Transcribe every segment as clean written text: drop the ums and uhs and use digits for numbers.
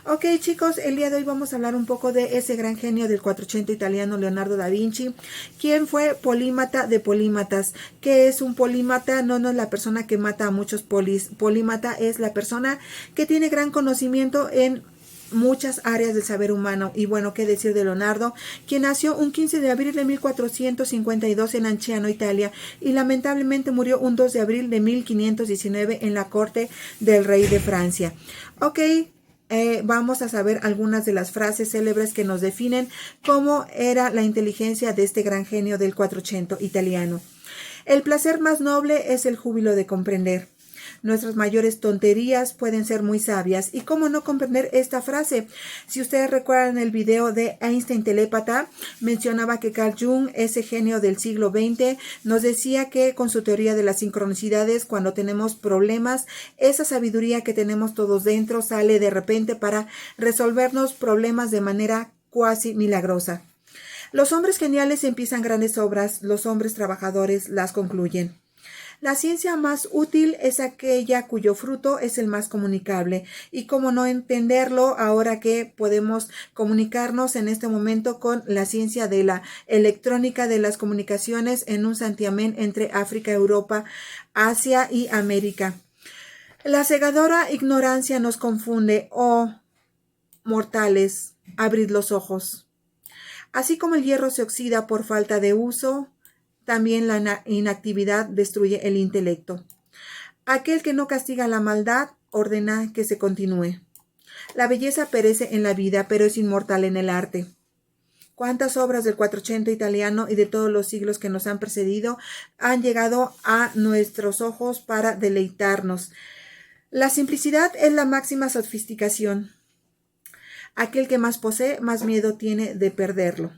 Ok, chicos, el día de hoy vamos a hablar un poco de ese gran genio del 480 italiano, Leonardo da Vinci, quien fue polímata de polímatas. ¿Qué es un polímata? No es la persona que mata a muchos polímata es la persona que tiene gran conocimiento en muchas áreas del saber humano. Y bueno, qué decir de Leonardo, quien nació un 15 de abril de 1452 en Anciano, Italia, y lamentablemente murió un 2 de abril de 1519 en la corte del rey de Francia. Ok, vamos a saber algunas de las frases célebres que nos definen cómo era la inteligencia de este gran genio del 480 italiano. El placer más noble es el júbilo de comprender. Nuestras mayores tonterías pueden ser muy sabias. ¿Y cómo no comprender esta frase? Si ustedes recuerdan el video de Einstein Telépata, mencionaba que Carl Jung, ese genio del siglo XX, nos decía que con su teoría de las sincronicidades, cuando tenemos problemas, esa sabiduría que tenemos todos dentro sale de repente para resolvernos problemas de manera cuasi milagrosa. Los hombres geniales empiezan grandes obras, los hombres trabajadores las concluyen. La ciencia más útil es aquella cuyo fruto es el más comunicable. Y cómo no entenderlo ahora que podemos comunicarnos en este momento con la ciencia de la electrónica de las comunicaciones en un santiamén entre África, Europa, Asia y América. La cegadora ignorancia nos confunde. Oh, mortales, abrid los ojos. Así como el hierro se oxida por falta de uso, también la inactividad destruye el intelecto. Aquel que no castiga la maldad ordena que se continúe. La belleza perece en la vida, pero es inmortal en el arte. ¿Cuántas obras del 480 italiano y de todos los siglos que nos han precedido han llegado a nuestros ojos para deleitarnos? La simplicidad es la máxima sofisticación. Aquel que más posee, más miedo tiene de perderlo.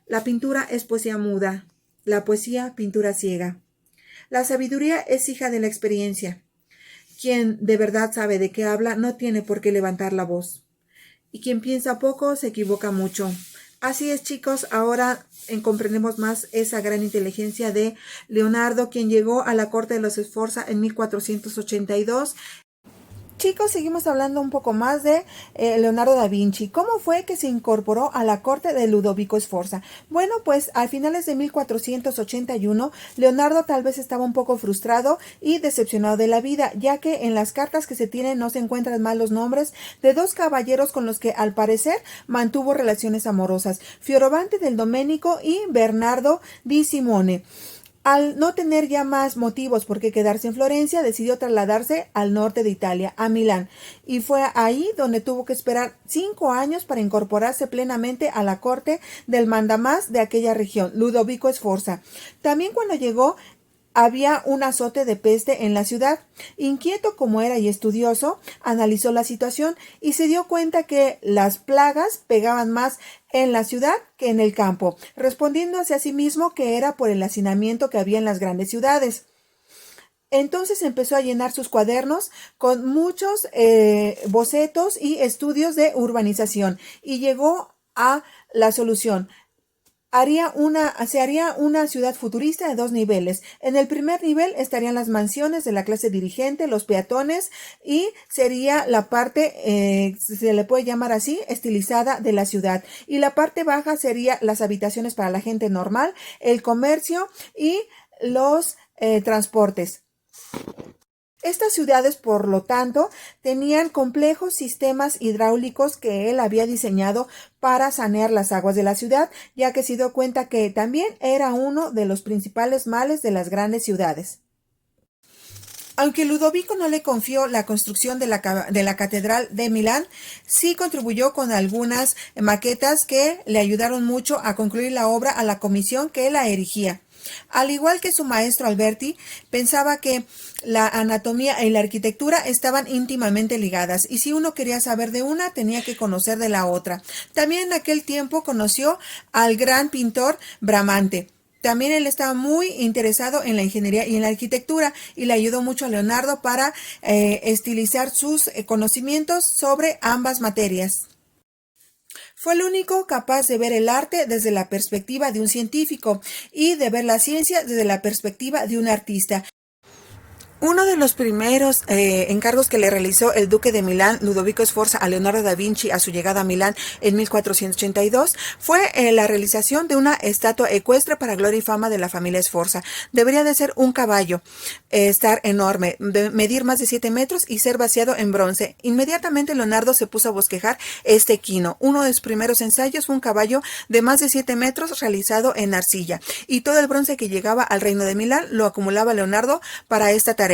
La pintura es poesía muda. La poesía, pintura ciega. La sabiduría es hija de la experiencia. Quien de verdad sabe de qué habla no tiene por qué levantar la voz. Y quien piensa poco se equivoca mucho. Así es, chicos, ahora comprendemos más esa gran inteligencia de Leonardo, quien llegó a la corte de los Sforza en 1482. Chicos, seguimos hablando un poco más de Leonardo da Vinci. ¿Cómo fue que se incorporó a la corte de Ludovico Sforza? Bueno, pues a finales de 1481, Leonardo tal vez estaba un poco frustrado y decepcionado de la vida, ya que en las cartas que se tienen no se encuentran mal los nombres de dos caballeros con los que al parecer mantuvo relaciones amorosas, Fioravante del Domenico y Bernardo di Simone. Al no tener ya más motivos por qué quedarse en Florencia, decidió trasladarse al norte de Italia, a Milán, y fue ahí donde tuvo que esperar 5 años para incorporarse plenamente a la corte del mandamás de aquella región, Ludovico Sforza. También cuando llegó, había un azote de peste en la ciudad. Inquieto como era y estudioso, analizó la situación y se dio cuenta que las plagas pegaban más en la ciudad que en el campo, respondiéndose a sí mismo que era por el hacinamiento que había en las grandes ciudades. Entonces empezó a llenar sus cuadernos con muchos bocetos y estudios de urbanización y llegó a la solución. Se haría una ciudad futurista de 2 niveles. En el primer nivel estarían las mansiones de la clase dirigente, los peatones, y sería la parte, se le puede llamar así, estilizada de la ciudad. Y la parte baja sería las habitaciones para la gente normal, el comercio y los transportes. Estas ciudades, por lo tanto, tenían complejos sistemas hidráulicos que él había diseñado para sanear las aguas de la ciudad, ya que se dio cuenta que también era uno de los principales males de las grandes ciudades. Aunque Ludovico no le confió la construcción de la Catedral de Milán, sí contribuyó con algunas maquetas que le ayudaron mucho a concluir la obra a la comisión que la erigía. Al igual que su maestro Alberti, pensaba que la anatomía y la arquitectura estaban íntimamente ligadas, y si uno quería saber de una, tenía que conocer de la otra. También en aquel tiempo conoció al gran pintor Bramante. También él estaba muy interesado en la ingeniería y en la arquitectura, y le ayudó mucho a Leonardo para estilizar sus conocimientos sobre ambas materias. Fue el único capaz de ver el arte desde la perspectiva de un científico y de ver la ciencia desde la perspectiva de un artista. Uno de los primeros encargos que le realizó el duque de Milán, Ludovico Sforza, a Leonardo da Vinci a su llegada a Milán en 1482 fue la realización de una estatua ecuestre para gloria y fama de la familia Sforza. Debería de ser un caballo, estar enorme, de medir más de 7 metros y ser vaciado en bronce. Inmediatamente Leonardo se puso a bosquejar este equino. Uno de sus primeros ensayos fue un caballo de más de 7 metros realizado en arcilla, y todo el bronce que llegaba al reino de Milán lo acumulaba Leonardo para esta tarea.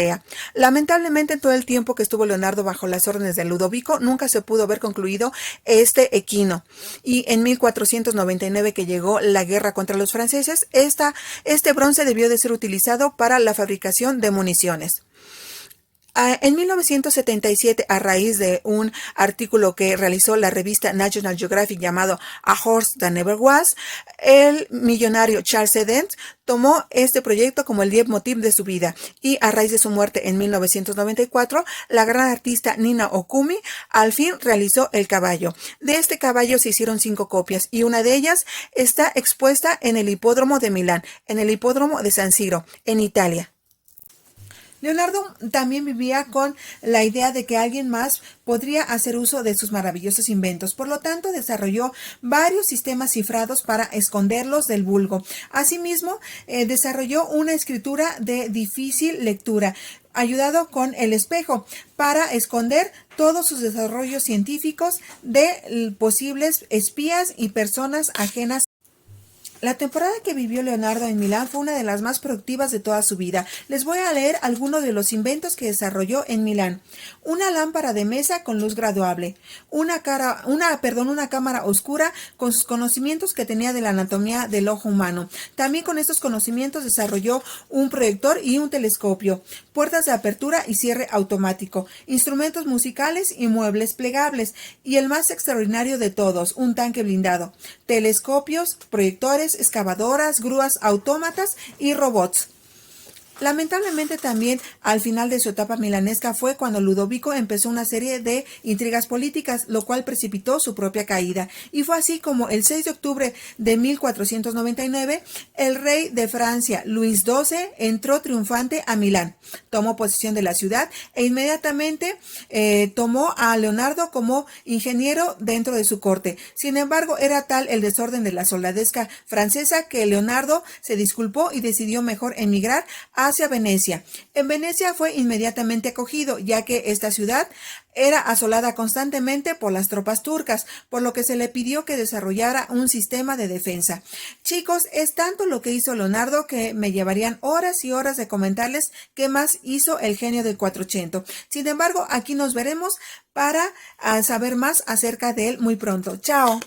Lamentablemente, en todo el tiempo que estuvo Leonardo bajo las órdenes de Ludovico, nunca se pudo ver concluido este equino. Y en 1499, que llegó la guerra contra los franceses, este bronce debió de ser utilizado para la fabricación de municiones. En 1977, a raíz de un artículo que realizó la revista National Geographic llamado A Horse That Never Was, el millonario Charles Dent tomó este proyecto como el leitmotiv de su vida, y a raíz de su muerte en 1994, la gran artista Nina Okumi al fin realizó el caballo. De este caballo se hicieron 5 copias, y una de ellas está expuesta en el hipódromo de Milán, en el hipódromo de San Siro, en Italia. Leonardo también vivía con la idea de que alguien más podría hacer uso de sus maravillosos inventos. Por lo tanto, desarrolló varios sistemas cifrados para esconderlos del vulgo. Asimismo, desarrolló una escritura de difícil lectura, ayudado con el espejo, para esconder todos sus desarrollos científicos de posibles espías y personas ajenas. La temporada que vivió Leonardo en Milán fue una de las más productivas de toda su vida. Les voy a leer algunos de los inventos que desarrolló en Milán. Una lámpara de mesa con luz graduable, una cámara oscura con sus conocimientos que tenía de la anatomía del ojo humano. También con estos conocimientos desarrolló un proyector y un telescopio, puertas de apertura y cierre automático, instrumentos musicales y muebles plegables, y el más extraordinario de todos, un tanque blindado, telescopios, proyectores, excavadoras, grúas, autómatas y robots. Lamentablemente también al final de su etapa milanesca fue cuando Ludovico empezó una serie de intrigas políticas, lo cual precipitó su propia caída. Y fue así como el 6 de octubre de 1499 el rey de Francia, Luis XII, entró triunfante a Milán, tomó posesión de la ciudad e inmediatamente tomó a Leonardo como ingeniero dentro de su corte. Sin embargo, era tal el desorden de la soldadesca francesa que Leonardo se disculpó y decidió mejor emigrar hacia Venecia. En Venecia fue inmediatamente acogido, ya que esta ciudad era asolada constantemente por las tropas turcas, por lo que se le pidió que desarrollara un sistema de defensa. Chicos, es tanto lo que hizo Leonardo que me llevarían horas y horas de comentarles qué más hizo el genio del 480. Sin embargo, aquí nos veremos para saber más acerca de él muy pronto. ¡Chao!